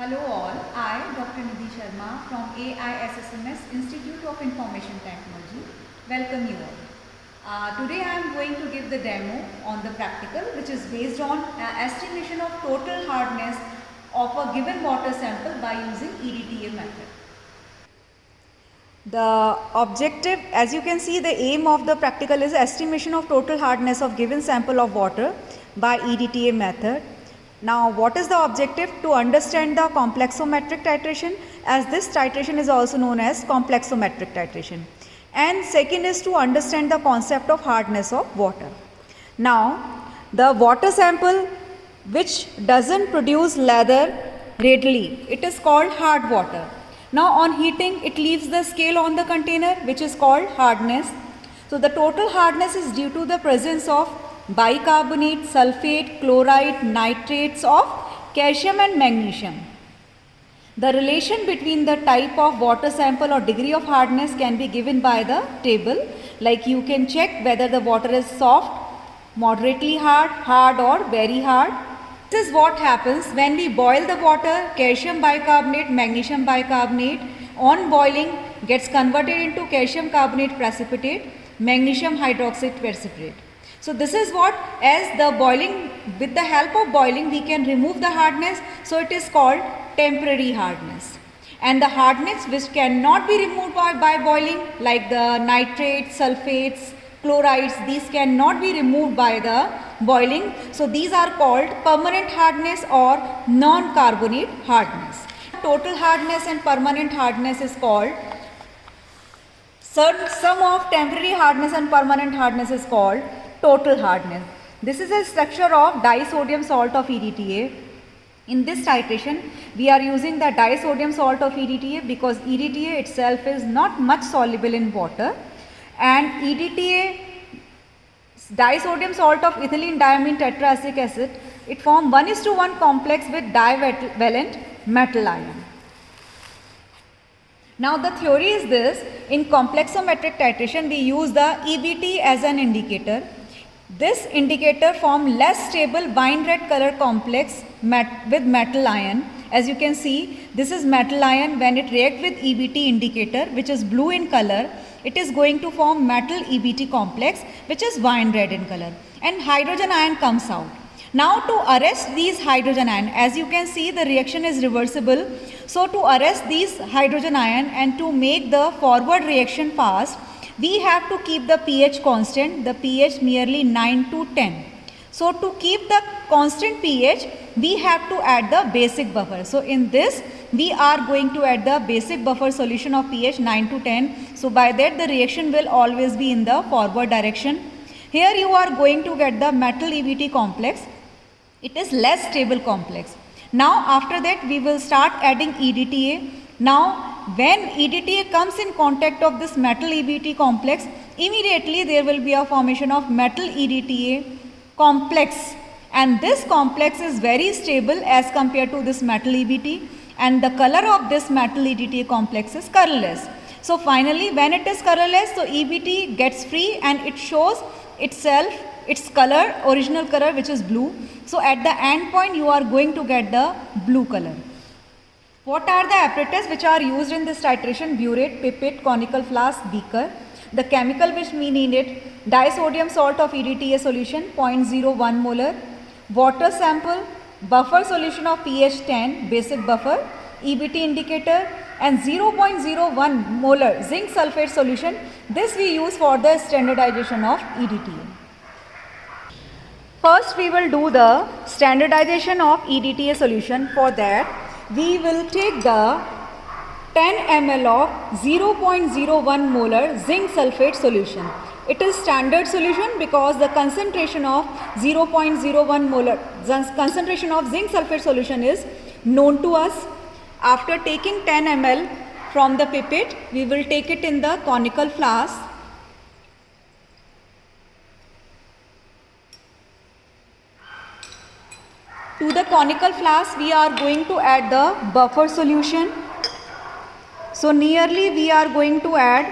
Hello all, I Dr. Nidhi Sharma from AISSMS Institute of Information Technology. Welcome you all. Today I am going to give the demo on the practical which is based on estimation of total hardness of a given water sample by using EDTA method. The objective, as you can see, the aim of the practical is estimation of total hardness of given sample of water by EDTA method. Now, what is the objective? To understand the complexometric titration, as this titration is also known as complexometric titration. And second is to understand the concept of hardness of water. Now, the water sample which doesn't produce lather readily, it is called hard water. Now, on heating, it leaves the scale on the container which is called hardness. So, the total hardness is due to the presence of bicarbonate, sulfate, chloride, nitrates of calcium and magnesium. The relation between the type of water sample or degree of hardness can be given by the table. Like you can check whether the water is soft, moderately hard, hard or very hard. This is what happens when we boil the water. Calcium bicarbonate, magnesium bicarbonate on boiling gets converted into calcium carbonate precipitate, magnesium hydroxide precipitate. So this is what, as the boiling, with the help of boiling we can remove the hardness, so it is called temporary hardness. And the hardness which cannot be removed by boiling, like the nitrates, sulfates, chlorides, these cannot be removed by the boiling. So these are called permanent hardness or non-carbonate hardness. Total hardness and permanent hardness is called, sum of temporary hardness and permanent hardness is called total hardness. This is a structure of disodium salt of EDTA. In this titration, we are using the disodium salt of EDTA because EDTA itself is not much soluble in water, and EDTA, disodium salt of ethylene diamine tetraacetic acid, it forms 1:1 complex with divalent metal ion. Now the theory is this: in complexometric titration we use the EBT as an indicator. This indicator forms less stable wine red color complex with metal ion. As you can see, this is metal ion. When it reacts with EBT indicator, which is blue in color, it is going to form metal EBT complex which is wine red in color, and hydrogen ion comes out. Now to arrest these hydrogen ion, as you can see the reaction is reversible. So to arrest these hydrogen ion and to make the forward reaction fast, we have to keep the pH constant, the pH merely 9 to 10. So to keep the constant pH, we have to add the basic buffer. So in this, we are going to add the basic buffer solution of pH 9 to 10. So by that the reaction will always be in the forward direction. Here you are going to get the metal EBT complex. It is less stable complex. Now after that we will start adding EDTA. Now when EDTA comes in contact of this metal EBT complex, immediately there will be a formation of metal EDTA complex, and this complex is very stable as compared to this metal EBT, and the color of this metal EDTA complex is colorless. So finally when it is colorless, so EBT gets free and it shows itself its color, original color, which is blue. So at the end point you are going to get the blue color. What are the apparatus which are used in this titration? Burette, pipette, conical flask, beaker. The chemical which we needed: disodium salt of EDTA solution 0.01 molar, water sample, buffer solution of pH 10, basic buffer, EBT indicator, and 0.01 molar zinc sulfate solution. This we use for the standardization of EDTA. First we will do the standardization of EDTA solution. For that we will take the 10 ml of 0.01 molar zinc sulfate solution. It is standard solution because the concentration of 0.01 molar concentration of zinc sulfate solution is known to us. After taking 10 ml from the pipette, we will take it in the conical flask. To the conical flask we are going to add the buffer solution. So nearly we are going to add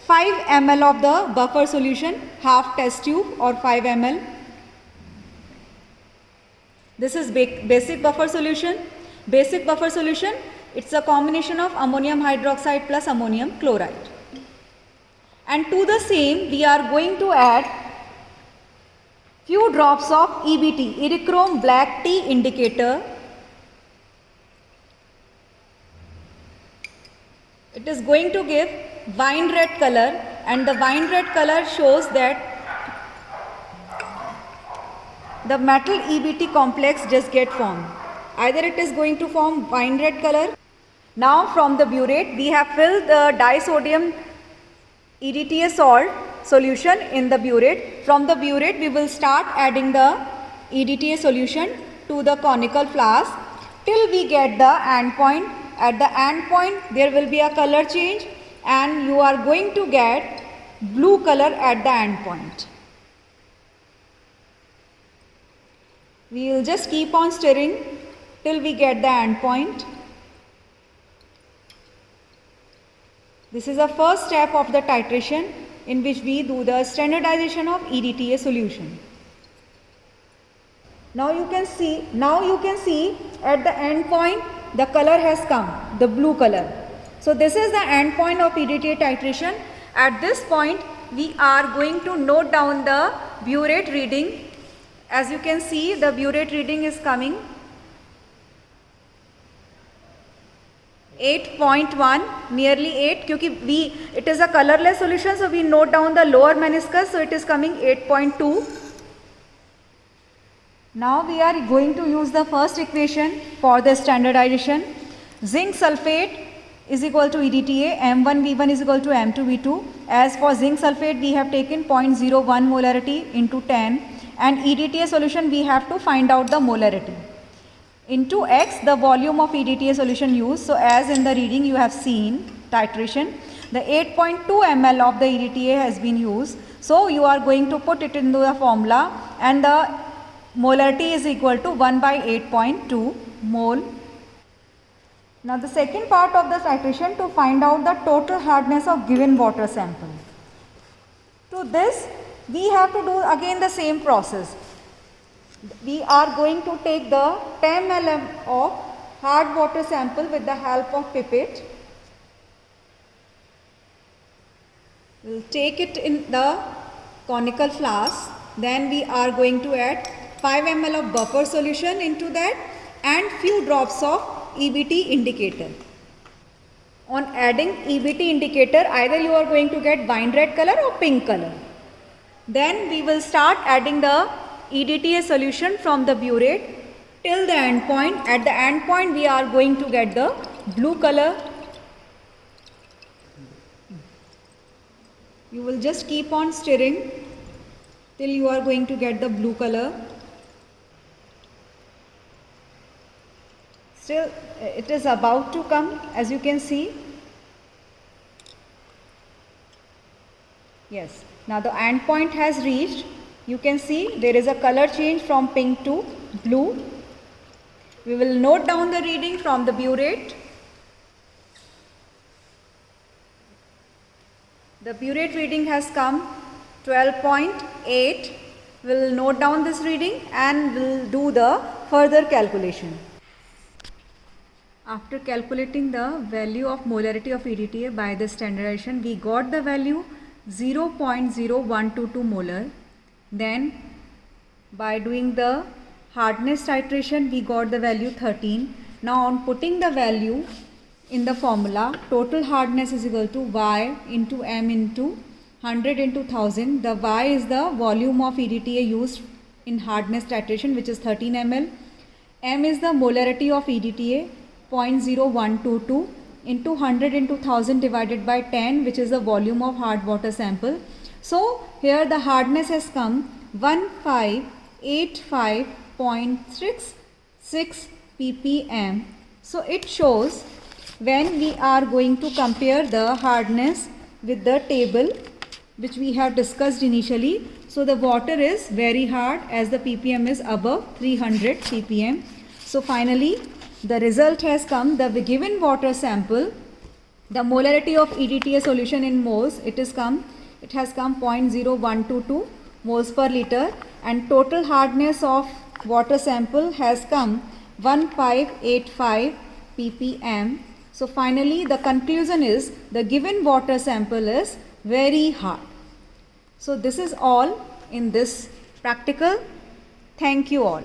5 ml of the buffer solution, half test tube or 5 ml. This is basic buffer solution. basic buffer solution, it's a combination of ammonium hydroxide plus ammonium chloride. And to the same we are going to add few drops of EBT, Erythrochrome black tea indicator. It is going to give wine red color, and the wine red color shows that the metal EBT complex just get formed. Either it is going to form wine red color. Now from the burette we have filled the disodium EDTA salt solution in the burette. From the burette we will start adding the EDTA solution to the conical flask till we get the end point. At the end point there will be a color change and you are going to get blue color at the end point. We will just keep on stirring till we get the end point. This is the first step of the titration in which we do the standardization of EDTA solution. Now you can see at the end point the color has come, the blue color. So this is the end point of EDTA titration. At this point we are going to note down the burette reading. As you can see, the burette reading is coming 8.1, nearly 8, because it is a colorless solution, so we note down the lower meniscus, so it is coming 8.2. Now we are going to use the first equation for the standardization. Zinc sulfate is equal to EDTA, M1V1 is equal to M2V2. As for zinc sulfate we have taken 0.01 molarity into 10, and EDTA solution we have to find out the molarity. Into X the volume of EDTA solution used. So as in the reading you have seen titration, the 8.2 ml of the EDTA has been used. So you are going to put it into the formula and the molarity is equal to 1 by 8.2 mole. Now the second part of the titration, to find out the total hardness of given water sample. To this we have to do again the same process. We are going to take the 10 ml of hard water sample with the help of pipette. We will take it in the conical flask. Then we are going to add 5 ml of buffer solution into that and few drops of EBT indicator. On adding EBT indicator, either you are going to get wine red color or pink color. Then we will start adding the EDTA solution from the burette till the end point. At the end point we are going to get the blue color. You will just keep on stirring till you are going to get the blue color. Still it is about to come, as you can see. Yes, now the end point has reached. You can see there is a color change from pink to blue. We will note down the reading from the burette. The burette reading has come 12.8. We will note down this reading and we will do the further calculation. After calculating the value of molarity of EDTA by the standardization, we got the value 0.0122 molar. Then by doing the hardness titration we got the value 13. Now on putting the value in the formula, total hardness is equal to Y into M into 100 into 1000. The Y is the volume of EDTA used in hardness titration, which is 13 ml. M is the molarity of EDTA, 0.0122 into 100 into 1000 divided by 10, which is the volume of hard water sample. So here the hardness has come 1585.66 ppm. So it shows when we are going to compare the hardness with the table which we have discussed initially. So the water is very hard as the ppm is above 300 ppm. So finally the result has come. The given water sample, the molarity of EDTA solution in moles, it has come 0.0122 moles per liter, and total hardness of water sample has come 1585 ppm. So finally the conclusion is the given water sample is very hard. So this is all in this practical. Thank you all.